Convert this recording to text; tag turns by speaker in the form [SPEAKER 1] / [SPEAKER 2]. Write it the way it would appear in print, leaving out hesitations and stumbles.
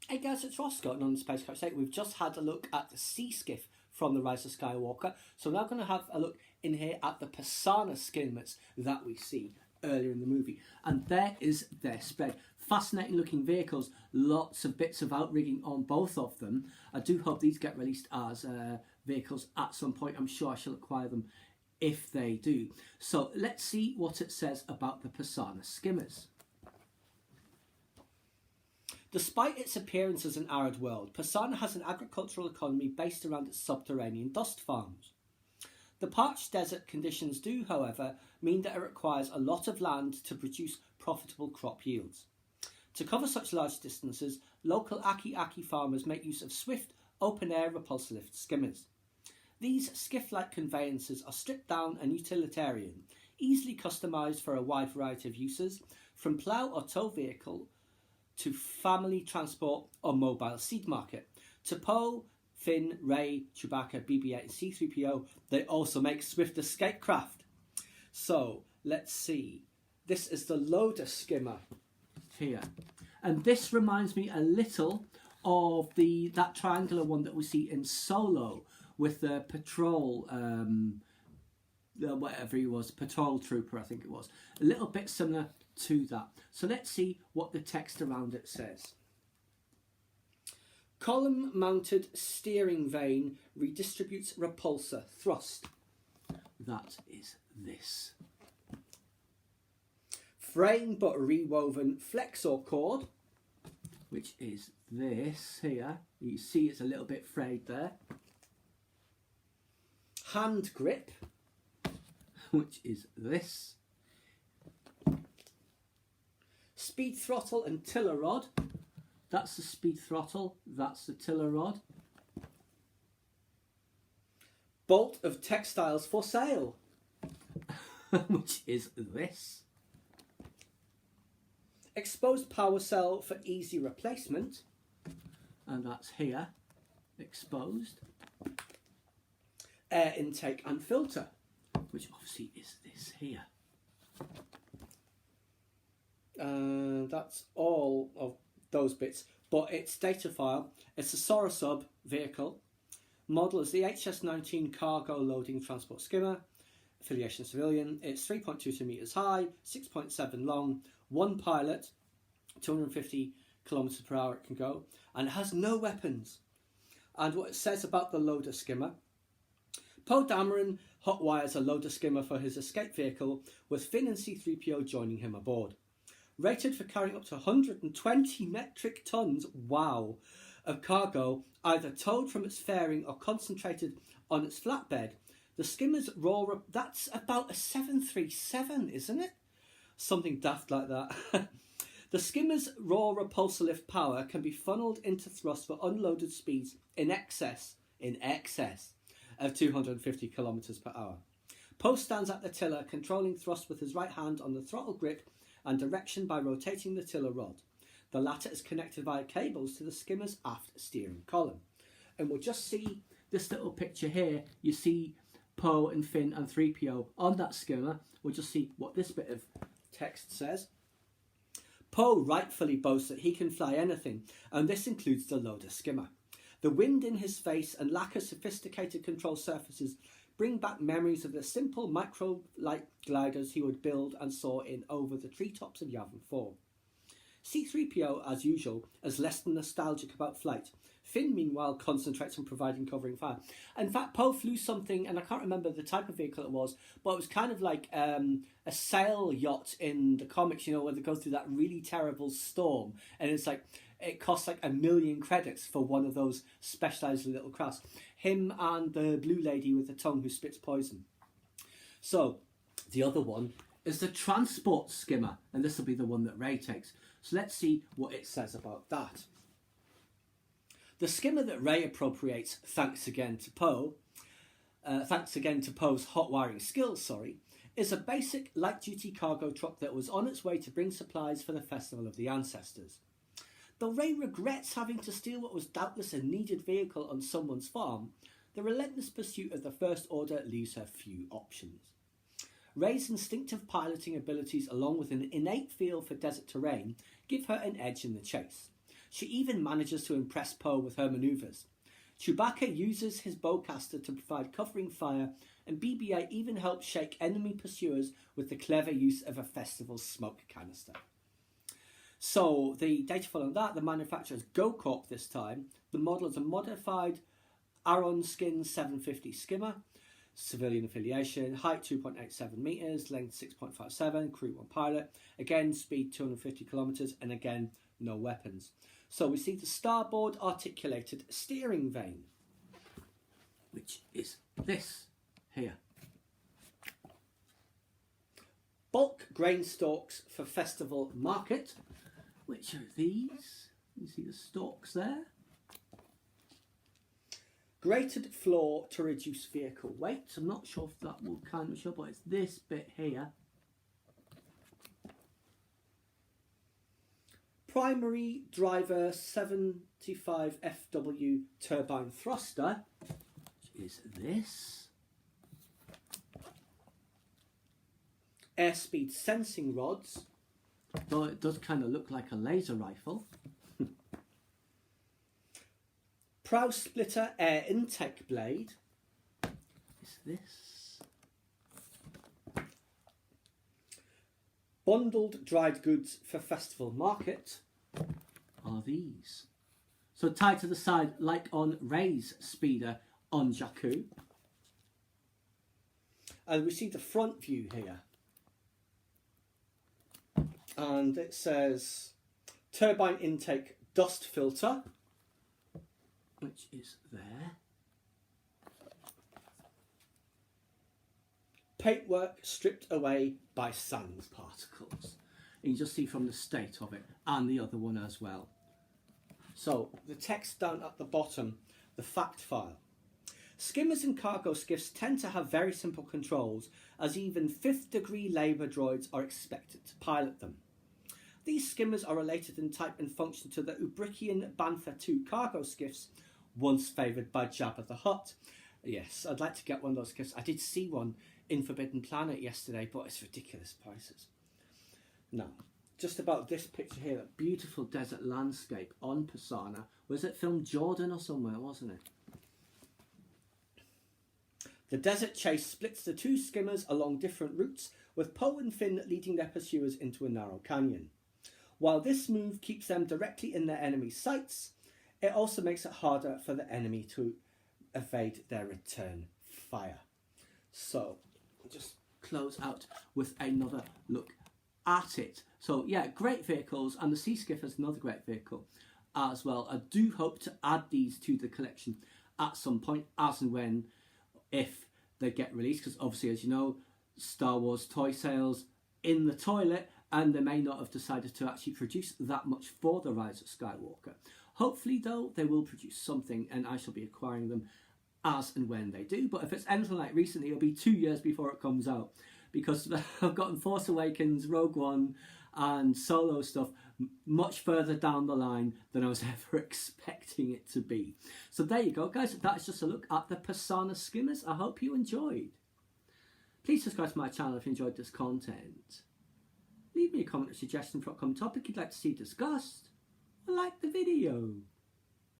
[SPEAKER 1] Hey guys, it's Roscoe and on the Space Coach 8 we've just had a look at the sea skiff from the Rise of Skywalker. So we're now going to have a look in here at the Pasaana skimmers that we see earlier in the movie. And there is their spread. Fascinating looking vehicles, lots of bits of outrigging on both of them. I do hope these get released as vehicles at some point. I'm sure I shall acquire them if they do. So let's see what it says about the Pasaana skimmers. Despite its appearance as an arid world, Pasaana has an agricultural economy based around its subterranean dust farms. The parched desert conditions do, however, mean that it requires a lot of land to produce profitable crop yields. To cover such large distances, local Aki farmers make use of swift, open-air repulsor lift skimmers. These skiff-like conveyances are stripped down and utilitarian, easily customised for a wide variety of uses, from plough or tow vehicle to family transport or mobile seed market. To Poe, Finn, Rey, Chewbacca, BB-8 and C-3PO, they also make swift escape craft. So, let's see. This is the loader skimmer here. And this reminds me a little of that triangular one that we see in Solo with the patrol, whatever he was, patrol trooper I think it was. A little bit similar to that. So let's see what the text around it says. Column mounted steering vane redistributes repulsor thrust. That is this. Frame but rewoven flexor cord, which is this here. You see it's a little bit frayed there. Hand grip, which is this. Speed throttle and tiller rod. That's the speed throttle, that's the tiller rod. Bolt of textiles for sale, which is this. Exposed power cell for easy replacement, and that's here, exposed. Air intake and filter, which obviously is this here. That's all of those bits, but it's data file. It's a Sorosub vehicle. Model is the HS-19 cargo loading transport skimmer. Affiliation civilian. It's 3.22 metres high, 6.7 long, one pilot, 250 kilometres per hour it can go, and it has no weapons. And what it says about the loader skimmer: Poe Dameron hotwires a loader skimmer for his escape vehicle, with Finn and C-3PO joining him aboard. Rated for carrying up to 120 metric tons, wow, of cargo, either towed from its fairing or concentrated on its flatbed, the skimmer's that's about a 737, isn't it? Something daft like that. The skimmer's raw repulsor lift power can be funneled into thrust for unloaded speeds in excess of 250 kilometres per hour. Poe stands at the tiller, controlling thrust with his right hand on the throttle grip and direction by rotating the tiller rod. The latter is connected via cables to the skimmer's aft steering column. And we'll just see this little picture here. You see Poe and Finn and 3PO on that skimmer. We'll just see what this bit of text says. Poe rightfully boasts that he can fly anything, and this includes the loader skimmer. The wind in his face and lack of sophisticated control surfaces bring back memories of the simple micro-like gliders he would build and soar in over the treetops of Yavin 4. C-3PO, as usual, is less than nostalgic about flight. Finn, meanwhile, concentrates on providing covering fire. In fact, Poe flew something, and I can't remember the type of vehicle it was, but it was kind of like a sail yacht in the comics, you know, where they go through that really terrible storm, and it's like, it costs like 1 million credits for one of those specialised little crafts. Him and the blue lady with the tongue who spits poison. So, the other one is the transport skimmer, and this will be the one that Rey takes. So let's see what it says about that. The skimmer that Rey appropriates, thanks again to Poe's hot wiring skills, is a basic light-duty cargo truck that was on its way to bring supplies for the Festival of the Ancestors. Though Rey regrets having to steal what was doubtless a needed vehicle on someone's farm, the relentless pursuit of the First Order leaves her few options. Rey's instinctive piloting abilities, along with an innate feel for desert terrain, give her an edge in the chase. She even manages to impress Poe with her manoeuvres. Chewbacca uses his bowcaster to provide covering fire, and BB-8 even helps shake enemy pursuers with the clever use of a festival smoke canister. So the data following that, the manufacturer is GoCorp this time. The model is a modified Aron Skin 750 skimmer, civilian affiliation, height 2.87 metres, length 6.57, crew 1 pilot, again speed 250 kilometres, and again no weapons. So we see the starboard articulated steering vane, which is this here. Bulk grain stalks for festival market, which are these. You see the stalks there. Grated floor to reduce vehicle weight. I'm not sure if that will kind of show, but it's this bit here. Primary driver 75 FW turbine thruster, which is this. Airspeed sensing rods, though it does kind of look like a laser rifle. Prow splitter air intake blade is this. Bundled dried goods for festival market are these. So tied to the side like on Rey's speeder on Jakku. And we see the front view here. And it says turbine intake dust filter, which is there. Paintwork stripped away by sand particles. You can just see from the state of it, and the other one as well. So the text down at the bottom, the fact file. Skimmers and cargo skiffs tend to have very simple controls, as even 5th degree labour droids are expected to pilot them. These skimmers are related in type and function to the Ubrikian Bantha II cargo skiffs, once favoured by Jabba the Hutt. Yes, I'd like to get one of those skiffs. I did see one in Forbidden Planet yesterday, but it's ridiculous prices. Now, just about this picture here, that beautiful desert landscape on Pasaana. Was it filmed Jordan or somewhere, wasn't it? The desert chase splits the two skimmers along different routes, with Poe and Finn leading their pursuers into a narrow canyon. While this move keeps them directly in their enemy's sights, it also makes it harder for the enemy to evade their return fire. So, just close out with another look at it. So yeah, great vehicles, and the Sea Skiff is another great vehicle as well. I do hope to add these to the collection at some point, as and when, if they get released, because obviously, as you know, Star Wars toy sales in the toilet, and they may not have decided to actually produce that much for the Rise of Skywalker. Hopefully, though, they will produce something, and I shall be acquiring them as and when they do. But if it's anything like recently, it'll be 2 years before it comes out, because I've gotten Force Awakens, Rogue One, and Solo stuff much further down the line than I was ever expecting it to be. So there you go, guys. That's just a look at the Pasaana skimmers. I hope you enjoyed. Please subscribe to my channel if you enjoyed this content. Leave me a comment or suggestion for a upcoming topic you'd like to see discussed, or like the video.